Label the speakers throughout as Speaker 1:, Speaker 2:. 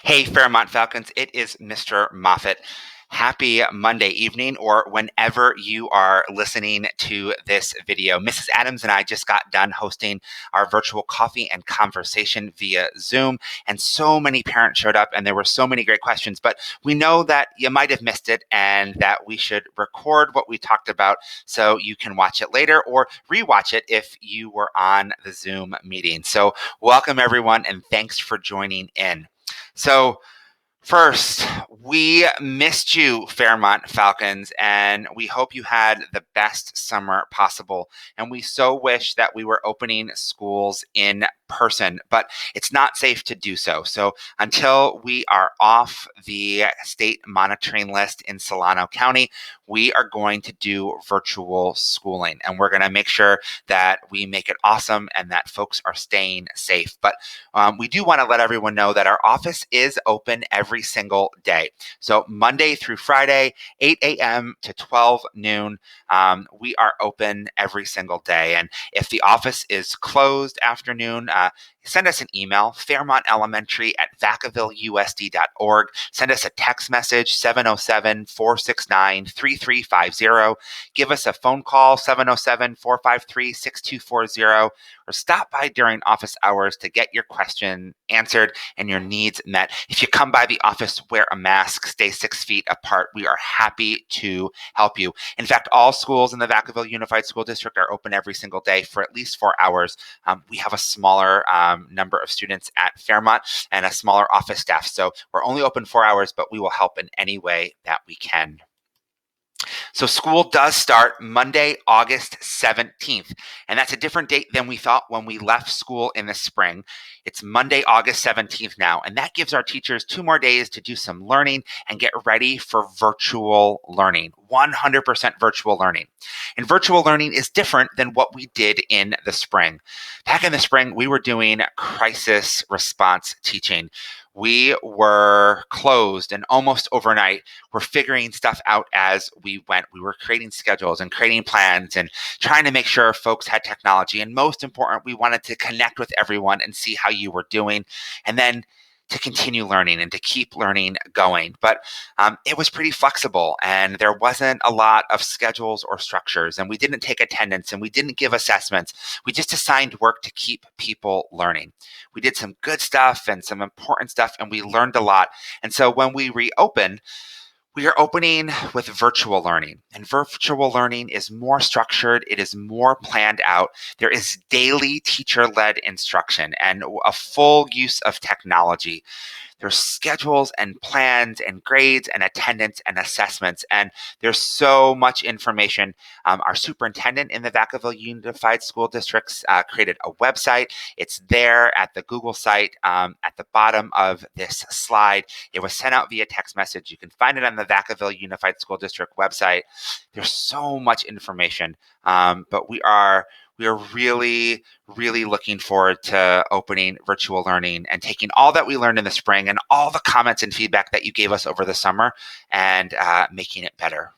Speaker 1: Hey, Fairmont Falcons, it is Mr. Moffat. Happy Monday evening, or whenever you are listening to this video. Mrs. Adams and I just got done hosting our virtual coffee and conversation via Zoom, and so many parents showed up, and there were so many great questions. But we know that you might have missed it, and that we should record what we talked about so you can watch it later or rewatch it if you were on the Zoom meeting. So, welcome everyone, and thanks for joining in. So, first, we missed you, Fairmont Falcons, and we hope you had the best summer possible. And we so wish that we were opening schools in person, but it's not safe to do so. So until we are off the state monitoring list in Solano County, we are going to do virtual schooling, and we're going to make sure that we make it awesome and that folks are staying safe. But we do want to let everyone know that our office is open every single day. So Monday through Friday, 8 a.m. to 12 noon, we are open every single day. And if the office is closed afternoon, send us an email, fairmontelementary@vacavilleusd.org. Send us a text message, 707-469-3350. Give us a phone call, 707-453-6240, or stop by during office hours to get your question answered and your needs met. If you come by the office, wear a mask, stay 6 feet apart. We are happy to help you. In fact, all schools in the Vacaville Unified School District are open every single day for at least 4 hours. We have a smaller number of students at Fairmont and a smaller office staff. So we're only open 4 hours, but we will help in any way that we can. So school does start Monday, August 17th, and that's a different date than we thought when we left school in the spring. It's Monday, August 17th now, and that gives our teachers 2 more days to do some learning and get ready for virtual learning, 100% virtual learning. And virtual learning is different than what we did in the spring. Back in the spring, we were doing crisis response teaching. We were closed, and almost overnight, we're figuring stuff out as we went. We were creating schedules and creating plans and trying to make sure folks had technology. And most important, we wanted to connect with everyone and see how you were doing, and then to continue learning and to keep learning going. But it was pretty flexible, and there wasn't a lot of schedules or structures, and we didn't take attendance, and we didn't give assessments. We just assigned work to keep people learning. We did some good stuff and some important stuff, and we learned a lot. And so when we reopen, we are opening with virtual learning, and virtual learning is more structured. It is more planned out. There is daily teacher-led instruction and a full use of technology. There's schedules and plans and grades and attendance and assessments, and there's so much information. Our superintendent in the Vacaville Unified School Districts created a website. It's there at the Google site at the bottom of this slide. It was sent out via text message. You can find it on the Vacaville Unified School District website. There's so much information, but we are really, really looking forward to opening virtual learning and taking all that we learned in the spring and all the comments and feedback that you gave us over the summer and making it better.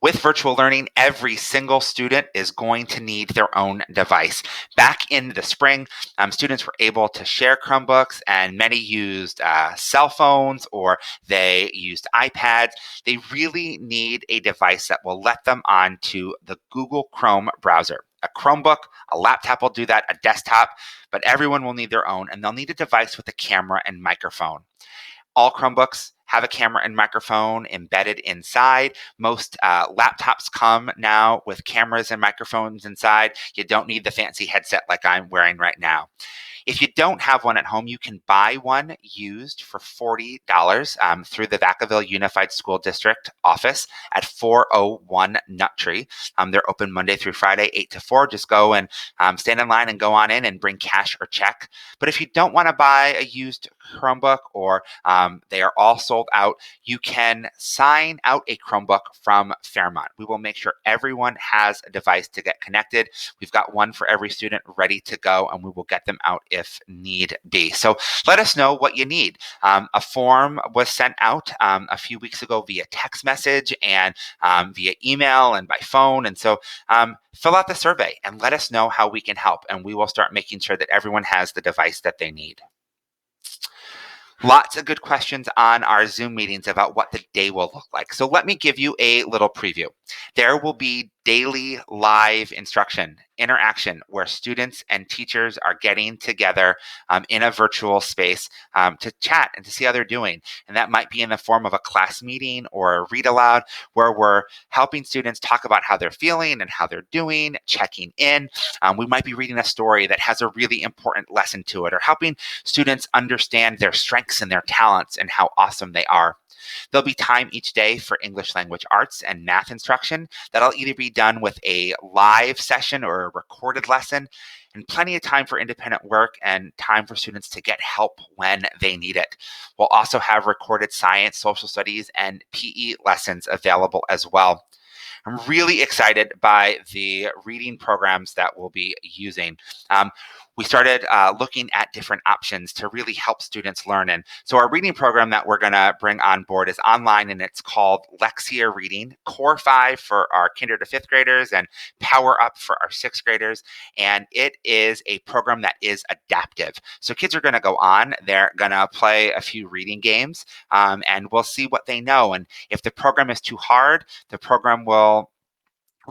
Speaker 1: With virtual learning, every single student is going to need their own device. Back in the spring, students were able to share Chromebooks, and many used cell phones or they used iPads. They really need a device that will let them onto the Google Chrome browser. A Chromebook, a laptop will do that, a desktop, but everyone will need their own, and they'll need a device with a camera and microphone. All Chromebooks have a camera and microphone embedded inside. Most laptops come now with cameras and microphones inside. You don't need the fancy headset like I'm wearing right now. If you don't have one at home, you can buy one used for $40 through the Vacaville Unified School District office at 401 Nut Tree. They're open Monday through Friday, 8 to 4. Just go and stand in line and go on in and bring cash or check. But if you don't want to buy a used Chromebook, or they are all sold out, you can sign out a Chromebook from Fairmont. We will make sure everyone has a device to get connected. We've got one for every student ready to go, and we will get them out if need be. So let us know what you need. A form was sent out a few weeks ago via text message and via email and by phone. And so fill out the survey and let us know how we can help. And we will start making sure that everyone has the device that they need. Lots of good questions on our Zoom meetings about what the day will look like. So let me give you a little preview. There will be daily live instruction, interaction, where students and teachers are getting together in a virtual space to chat and to see how they're doing. And that might be in the form of a class meeting or a read aloud, where we're helping students talk about how they're feeling and how they're doing, checking in. We might be reading a story that has a really important lesson to it, or helping students understand their strengths and their talents and how awesome they are. There'll be time each day for English language arts and math instruction that'll either be done with a live session or a recorded lesson, and plenty of time for independent work and time for students to get help when they need it. We'll also have recorded science, social studies, and PE lessons available as well. I'm really excited by the reading programs that we'll be using. We started looking at different options to really help students learn. And so our reading program that we're going to bring on board is online, and it's called Lexia Reading, Core 5 for our kinder to fifth graders and Power Up for our sixth graders. And it is a program that is adaptive. So kids are going to go on, they're going to play a few reading games, and we'll see what they know. And if the program is too hard, the program will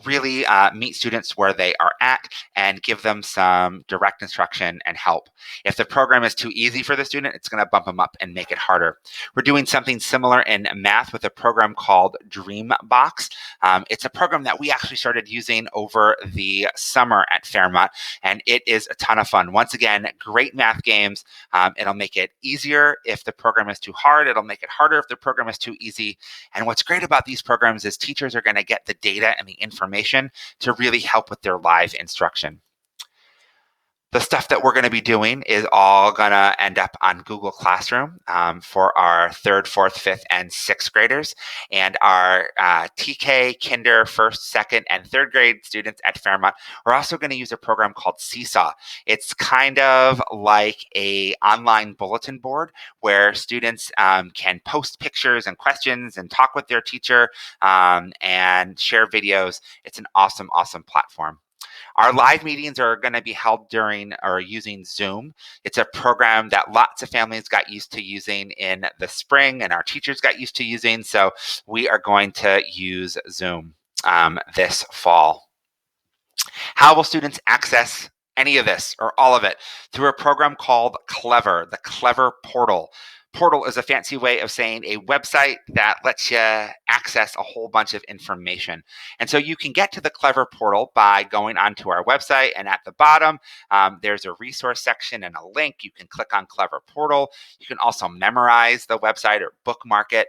Speaker 1: really meet students where they are at and give them some direct instruction and help. If the program is too easy for the student, it's going to bump them up and make it harder. We're doing something similar in math with a program called Dreambox. It's a program that we actually started using over the summer at Fairmont, and it is a ton of fun. Once again, great math games. It'll make it easier if the program is too hard. It'll make it harder if the program is too easy. And what's great about these programs is teachers are going to get the data and the information to really help with their live instruction. The stuff that we're going to be doing is all going to end up on Google Classroom for our third, fourth, fifth, and sixth graders. And our TK, Kinder, first, second, and third grade students at Fairmont are also going to use a program called Seesaw. It's kind of like an online bulletin board where students can post pictures and questions and talk with their teacher and share videos. It's an awesome, awesome platform. Our live meetings are going to be held during or using Zoom. It's a program that lots of families got used to using in the spring and our teachers got used to using. So we are going to use Zoom this fall. How will students access any of this or all of it? Through a program called Clever, the Clever Portal. Portal is a fancy way of saying a website that lets you access a whole bunch of information. And so you can get to the Clever Portal by going onto our website, and at the bottom, there's a resource section and a link. You can click on Clever Portal. You can also memorize the website or bookmark it.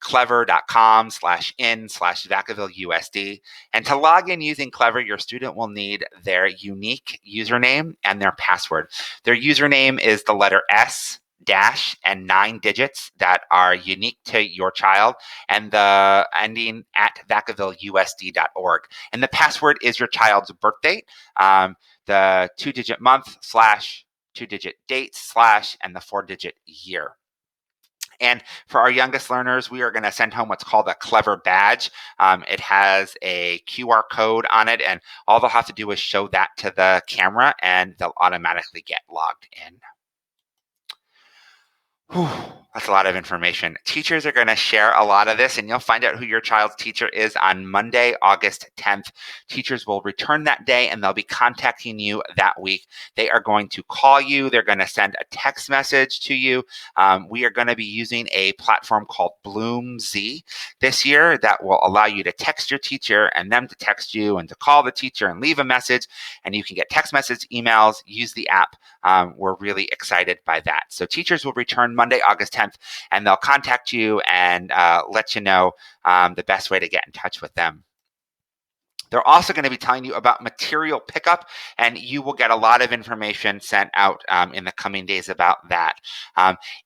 Speaker 1: Clever.com/in/VacavilleUSD. And to log in using Clever, your student will need their unique username and their password. Their username is the letter S dash and 9 digits that are unique to your child, and the ending at VacavilleUSD.org. And the password is your child's birth date, the 2-digit month / 2-digit date / and the 4-digit year. And for our youngest learners, we are going to send home what's called a Clever badge. It has a QR code on it, and all they'll have to do is show that to the camera, and they'll automatically get logged in. Whew, that's a lot of information. Teachers are going to share a lot of this, and you'll find out who your child's teacher is on Monday, August 10th. Teachers will return that day, and they'll be contacting you that week. They are going to call you. They're going to send a text message to you. We are going to be using a platform called Bloomz this year that will allow you to text your teacher and them to text you and to call the teacher and leave a message. And you can get text message, emails, use the app. We're really excited by that. So teachers will return Monday, August 10th, and they'll contact you and let you know the best way to get in touch with them. They're also going to be telling you about material pickup, and you will get a lot of information sent out in the coming days about that.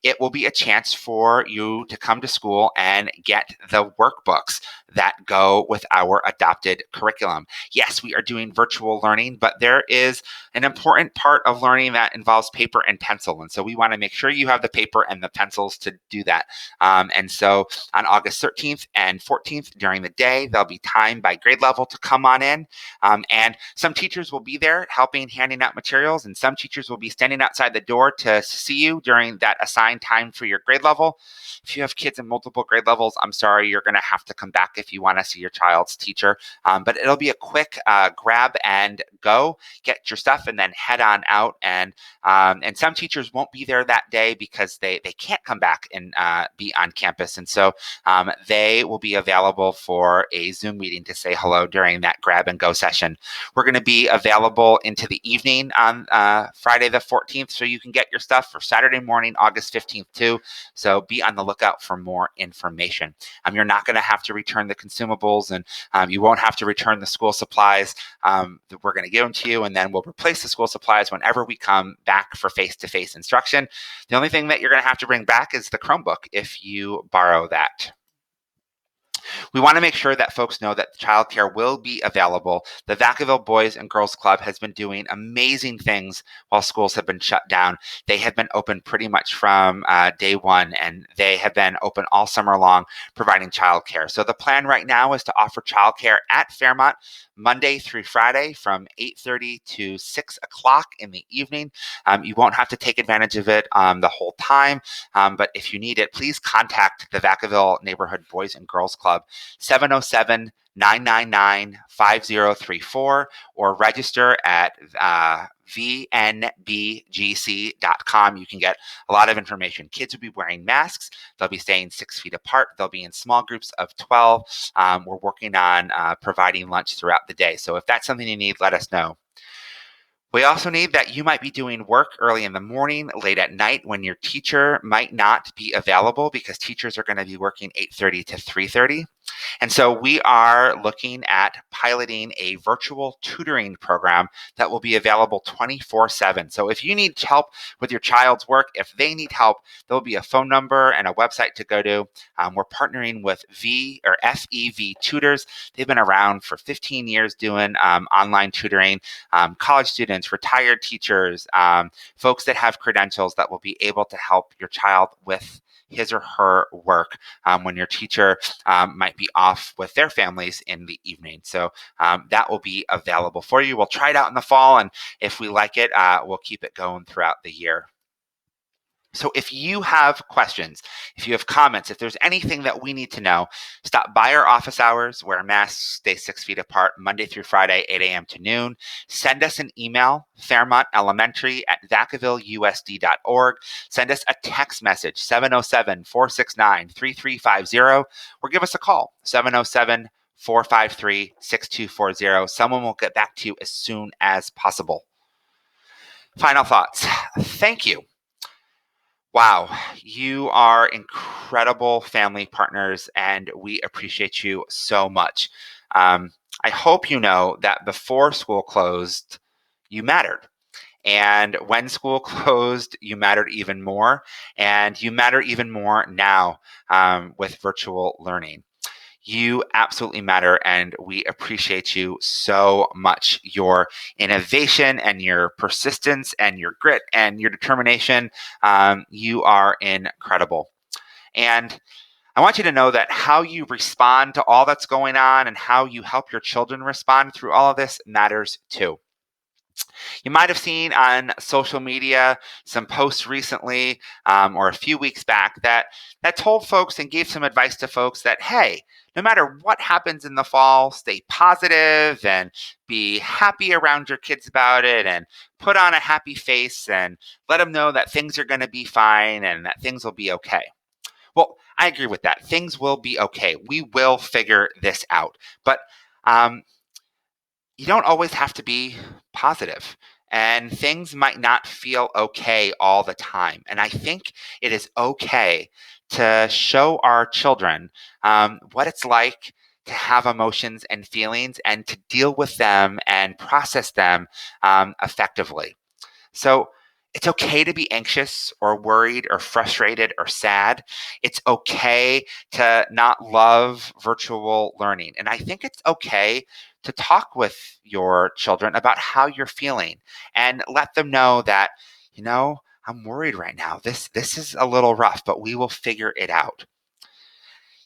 Speaker 1: It will be a chance for you to come to school and get the workbooks that go with our adopted curriculum. Yes, we are doing virtual learning, but there is an important part of learning that involves paper and pencil. And so we want to make sure you have the paper and the pencils to do that. And so on August 13th and 14th during the day, there'll be time by grade level to come come on in. And some teachers will be there helping, handing out materials, and some teachers will be standing outside the door to see you during that assigned time for your grade level. If you have kids in multiple grade levels, I'm sorry, you're going to have to come back if you want to see your child's teacher. But it'll be a quick grab and go, get your stuff, and then head on out. And some teachers won't be there that day because they can't come back and be on campus. And so they will be available for a Zoom meeting to say hello during that grab and go session. We're going to be available into the evening on Friday the 14th, so you can get your stuff for Saturday morning, August 15th too. So be on the lookout for more information. You're not going to have to return the consumables, and you won't have to return the school supplies. We're going to give them to you, and then we'll replace the school supplies whenever we come back for face-to-face instruction. The only thing that you're going to have to bring back is the Chromebook if you borrow that. We want to make sure that folks know that childcare will be available. The Vacaville Boys and Girls Club has been doing amazing things while schools have been shut down. They have been open pretty much from day one, and they have been open all summer long providing childcare. So the plan right now is to offer childcare at Fairmont Monday through Friday from 8:30 to 6 o'clock in the evening. You won't have to take advantage of it the whole time, but if you need it, please contact the Vacaville Neighborhood Boys and Girls Club, 707-999-5034, or register at vnbgc.com. You can get a lot of information. Kids will be wearing masks. They'll be staying 6 feet apart. They'll be in small groups of 12. We're working on providing lunch throughout the day. So if that's something you need, let us know. We also need that you might be doing work early in the morning, late at night, when your teacher might not be available, because teachers are going to be working 8:30 to 3:30. And so we are looking at piloting a virtual tutoring program that will be available 24/7. So if you need help with your child's work, if they need help, there'll be a phone number and a website to go to. We're partnering with FEV Tutors. They've been around for 15 years doing online tutoring, college students, retired teachers, folks that have credentials that will be able to help your child with his or her work when your teacher might be off with their families in the evening. So that will be available for you. We'll try it out in the fall, and if we like it, we'll keep it going throughout the year. So if you have questions, if you have comments, if there's anything that we need to know, stop by our office hours, wear masks, stay 6 feet apart, Monday through Friday, 8 a.m. to noon. Send us an email, fairmontelementary@vacavilleusd.org. Send us a text message, 707-469-3350, or give us a call, 707-453-6240. Someone will get back to you as soon as possible. Final thoughts. Thank you. Wow, you are incredible family partners, and we appreciate you so much. I hope you know that before school closed, you mattered. And when school closed, you mattered even more. And you matter even more now with virtual learning. You absolutely matter, and we appreciate you so much. Your innovation and your persistence and your grit and your determination, you are incredible. And I want you to know that how you respond to all that's going on and how you help your children respond through all of this matters too. You might have seen on social media some posts recently or a few weeks back that told folks and gave some advice to folks that, hey, no matter what happens in the fall, stay positive and be happy around your kids about it, and put on a happy face and let them know that things are going to be fine and that things will be okay. Well, I agree with that. Things will be okay. We will figure this out. But you don't always have to be positive, and things might not feel okay all the time. And I think it is okay to show our children what it's like to have emotions and feelings and to deal with them and process them effectively. So it's okay to be anxious or worried or frustrated or sad. It's okay to not love virtual learning. And I think it's okay to talk with your children about how you're feeling and let them know that, I'm worried right now. This is a little rough, but we will figure it out.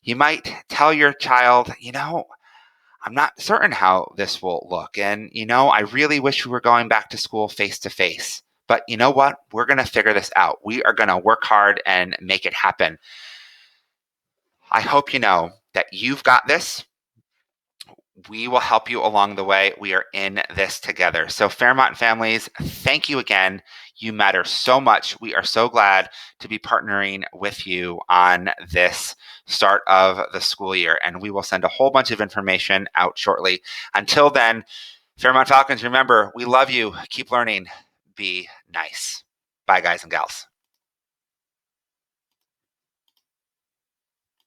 Speaker 1: You might tell your child, I'm not certain how this will look. And, I really wish we were going back to school face to face. But you know what? We're going to figure this out. We are going to work hard and make it happen. I hope you know that you've got this. We will help you along the way. We are in this together. So, Fairmont families, thank you again. You matter so much. We are so glad to be partnering with you on this start of the school year. And we will send a whole bunch of information out shortly. Until then, Fairmont Falcons, remember, we love you. Keep learning. Be nice. Bye, guys and gals.